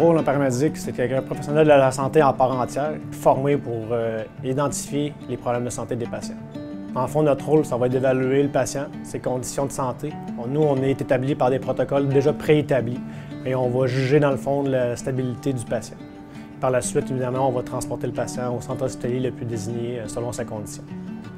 rôle d'un paramédic, c'est un professionnel de la santé en part entière, formé pour identifier les problèmes de santé des patients. En fond, notre rôle, ça va être d'évaluer le patient, ses conditions de santé. Nous, on est établi par des protocoles déjà préétablis et on va juger, dans le fond, de la stabilité du patient. Par la suite, évidemment, on va transporter le patient au centre hospitalier le plus désigné selon sa condition.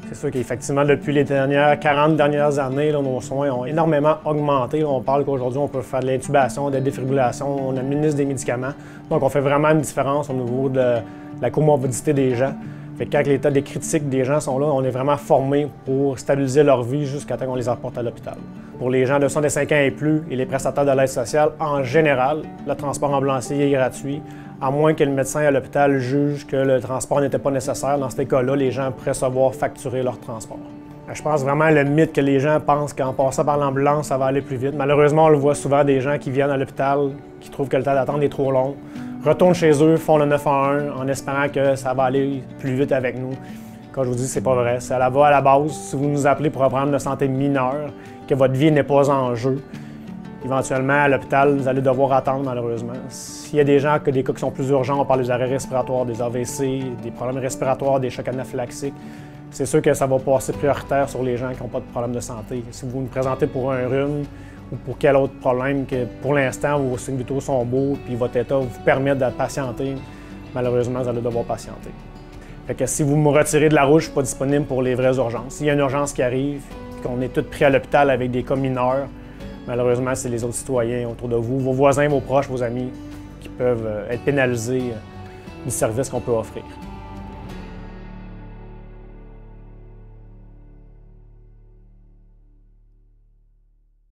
C'est sûr qu'effectivement, depuis les 40 dernières années, là, nos soins ont énormément augmenté. On parle qu'aujourd'hui, on peut faire de l'intubation, de la défibrillation, on administre des médicaments. Donc, on fait vraiment une différence au niveau de la comorbidité des gens. Fait que quand l'état des critiques des gens sont là, on est vraiment formé pour stabiliser leur vie jusqu'à temps qu'on les apporte à l'hôpital. Pour les gens de 65 ans et plus et les prestataires de l'aide sociale, en général, le transport ambulancier est gratuit, à moins que le médecin à l'hôpital juge que le transport n'était pas nécessaire. Dans ces cas-là, les gens pourraient se voir facturer leur transport. Je pense vraiment le mythe que les gens pensent qu'en passant par l'ambulance, ça va aller plus vite. Malheureusement, on le voit souvent, des gens qui viennent à l'hôpital, qui trouvent que le temps d'attente est trop long, retournent chez eux, font le 911 en espérant que ça va aller plus vite avec nous. Quand je vous dis, c'est pas vrai. Ça va à la base. Si vous nous appelez pour un problème de santé mineur, que votre vie n'est pas en jeu, éventuellement, à l'hôpital, vous allez devoir attendre, malheureusement. S'il y a des cas qui sont plus urgents, on parle des arrêts respiratoires, des AVC, des problèmes respiratoires, des chocs anaphylaxiques. C'est sûr que ça va passer prioritaire sur les gens qui n'ont pas de problème de santé. Si vous nous présentez pour un rhume ou pour quel autre problème que, pour l'instant, vos signes vitaux sont beaux puis votre état vous permet de patienter, malheureusement, vous allez devoir patienter. Fait que si vous me retirez de la route, je ne suis pas disponible pour les vraies urgences. S'il y a une urgence qui arrive, qu'on est tous pris à l'hôpital avec des cas mineurs, malheureusement, c'est les autres citoyens autour de vous, vos voisins, vos proches, vos amis, qui peuvent être pénalisés du service qu'on peut offrir.